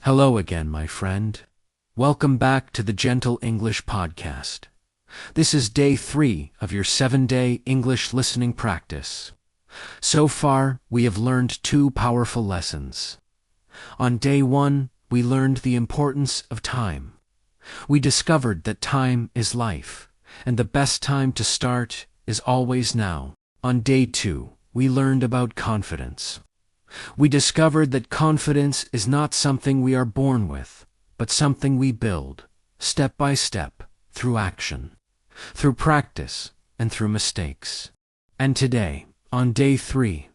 Hello again, my friend. Welcome back to the Gentle English Podcast. This is day 3 of your 7-day English listening practice. So far, we have learned 2 powerful lessons. On day 1, we learned the importance of time. We discovered that time is life, and the best time to start is always now. On day 2, we learned about confidence. We discovered that confidence is not something we are born with, but something we build, step by step, through action, through practice, and through mistakes. And today, on day 3,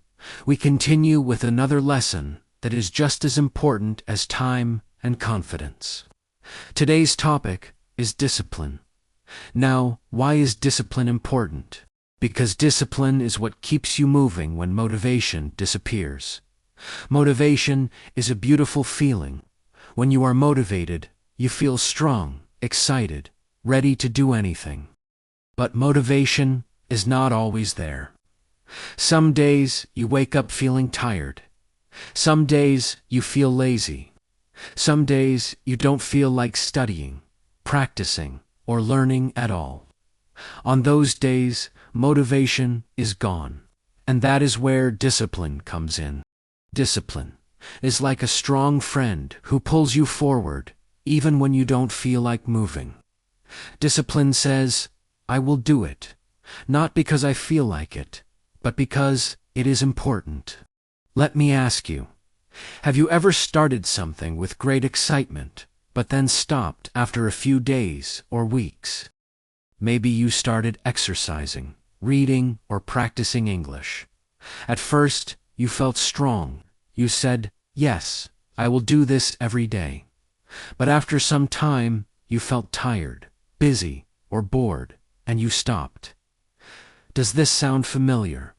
we continue with another lesson that is just as important as time and confidence. Today's topic is discipline. Now, why is discipline important? Because discipline is what keeps you moving when motivation disappears. Motivation is a beautiful feeling. When you are motivated, you feel strong, excited, ready to do anything. But motivation is not always there. Some days you wake up feeling tired. Some days you feel lazy. Some days you don't feel like studying, practicing, or learning at all. On those days, motivation is gone. And that is where discipline comes in. Discipline is like a strong friend who pulls you forward even when you don't feel like moving. Discipline says, I will do it, not because I feel like it, but because it is important. Let me ask you, have you ever started something with great excitement, but then stopped after a few days or weeks? Maybe you started exercising, reading, or practicing English. At first, you felt strong. You said, yes, I will do this every day. But after some time, you felt tired, busy, or bored, and you stopped. Does this sound familiar?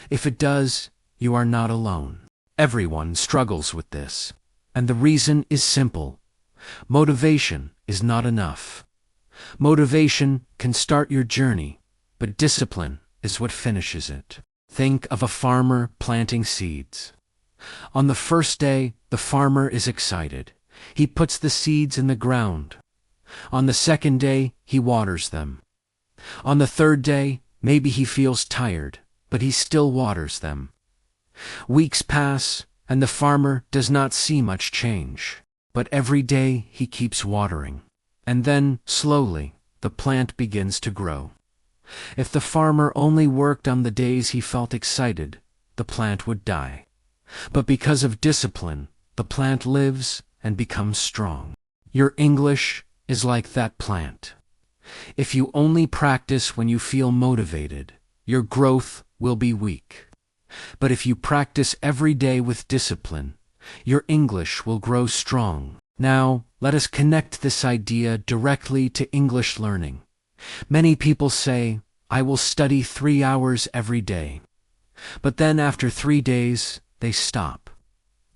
If it does, you are not alone. Everyone struggles with this. And the reason is simple. Motivation is not enough. Motivation can start your journey, but discipline is what finishes it. Think of a farmer planting seeds. On the first day, the farmer is excited. He puts the seeds in the ground. On the second day, he waters them. On the third day, maybe he feels tired, but he still waters them. Weeks pass, and the farmer does not see much change. But every day he keeps watering. And then, slowly, the plant begins to grow. If the farmer only worked on the days he felt excited, the plant would die. But because of discipline, the plant lives and becomes strong. Your English is like that plant. If you only practice when you feel motivated, your growth will be weak. But if you practice every day with discipline, your English will grow strong. Now, let us connect this idea directly to English learning. Many people say, I will study 3 hours every day. But then after 3 days, they stop.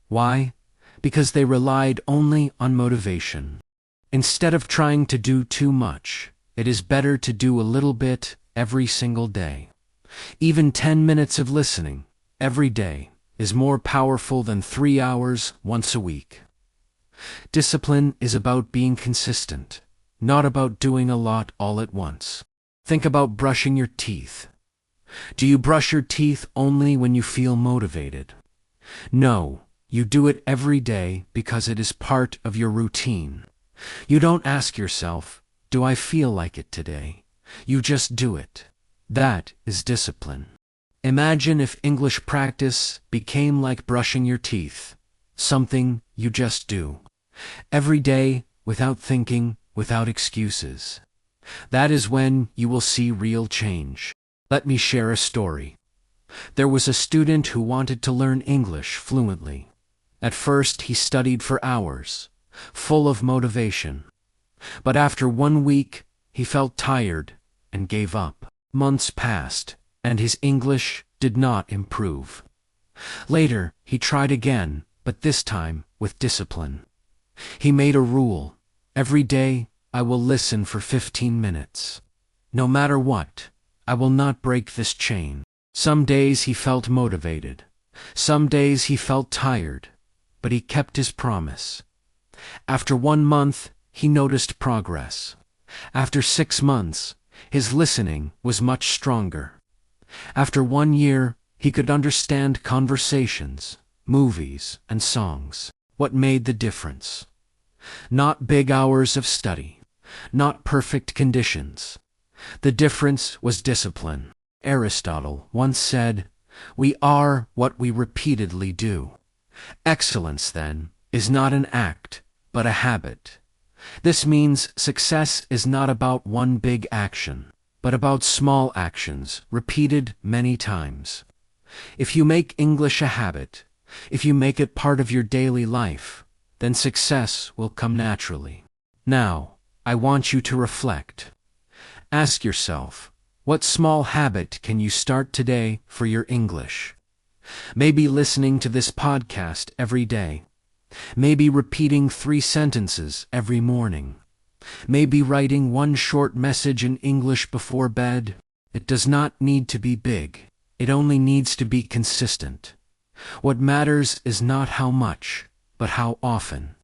Why? Because they relied only on motivation. Instead of trying to do too much, it is better to do a little bit every single day. Even 10 minutes of listening every day is more powerful than 3 hours once a week. Discipline is about being consistent, not about doing a lot all at once. Think about brushing your teeth. Do you brush your teeth only when you feel motivated? No, you do it every day because it is part of your routine. You don't ask yourself, do I feel like it today? You just do it. That is discipline. Imagine if English practice became like brushing your teeth, something you just do. Every day, without thinking, without excuses. That is when you will see real change. Let me share a story. There was a student who wanted to learn English fluently. At first, he studied for hours, full of motivation. But after 1 week, he felt tired and gave up. Months passed, and his English did not improve. Later, he tried again, but this time with discipline. He made a rule. Every day, I will listen for 15 minutes. No matter what, I will not break this chain. Some days he felt motivated. Some days he felt tired. But he kept his promise. After 1 month, he noticed progress. After 6 months, his listening was much stronger. After 1 year, he could understand conversations, movies, and songs. What made the difference? Not big hours of study, not perfect conditions. The difference was discipline. Aristotle once said, "We are what we repeatedly do." Excellence, then, is not an act, but a habit. This means success is not about one big action, but about small actions repeated many times. If you make English a habit, if you make it part of your daily life, then success will come naturally. Now, I want you to reflect. Ask yourself, what small habit can you start today for your English? Maybe listening to this podcast every day. Maybe repeating 3 sentences every morning. Maybe writing 1 short message in English before bed. It does not need to be big. It only needs to be consistent. What matters is not how much, but how often.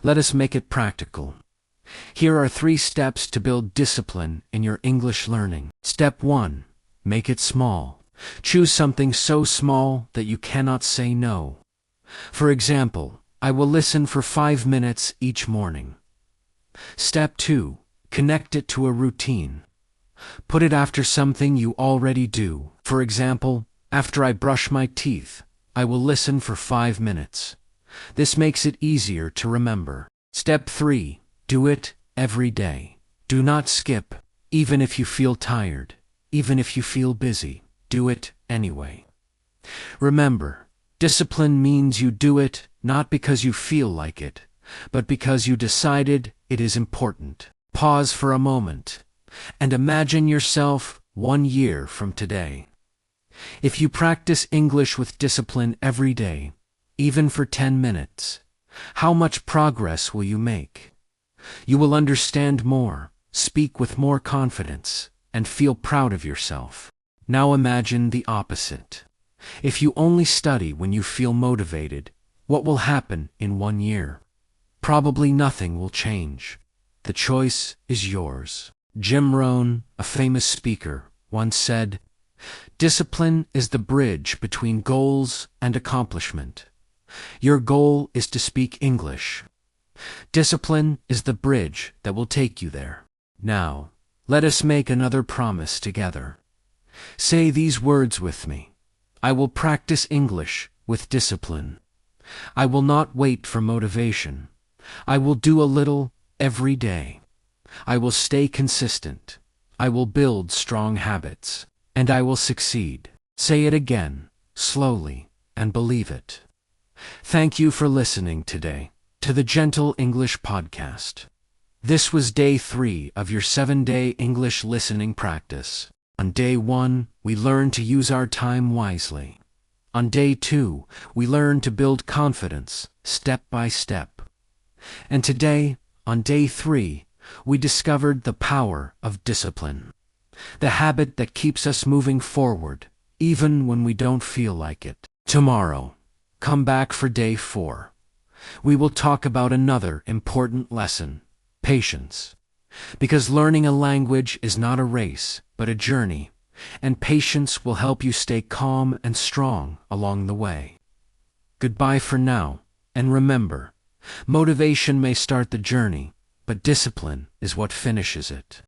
Let us make it practical. Here are 3 steps to build discipline in your English learning. Step 1. Make it small. Choose something so small that you cannot say no. For example, I will listen for 5 minutes each morning. Step 2. Connect it to a routine. Put it after something you already do. For example, after I brush my teeth, I will listen for 5 minutes. This makes it easier to remember. Step 3. Do it every day. Do not skip, even if you feel tired, even if you feel busy. Do it anyway. Remember, discipline means you do it not because you feel like it, but because you decided it is important. Pause for a moment and imagine yourself 1 year from today. If you practice English with discipline every day, even for 10 minutes, how much progress will you make? You will understand more, speak with more confidence, and feel proud of yourself. Now imagine the opposite. If you only study when you feel motivated, what will happen in 1 year? Probably nothing will change. The choice is yours. Jim Rohn, a famous speaker, once said, "Discipline is the bridge between goals and accomplishment." Your goal is to speak English. Discipline is the bridge that will take you there. Now, let us make another promise together. Say these words with me. I will practice English with discipline. I will not wait for motivation. I will do a little every day. I will stay consistent. I will build strong habits. And I will succeed. Say it again, slowly, and believe it. Thank you for listening today to the Gentle English Podcast. This was day 3 of your 7-day English listening practice. On day 1, we learned to use our time wisely. On day 2, we learned to build confidence step by step. And today, on day 3, we discovered the power of discipline, the habit that keeps us moving forward, even when we don't feel like it. Tomorrow, come back for day 4. We will talk about another important lesson, patience. Because learning a language is not a race, but a journey, and patience will help you stay calm and strong along the way. Goodbye for now, and remember, motivation may start the journey, but discipline is what finishes it.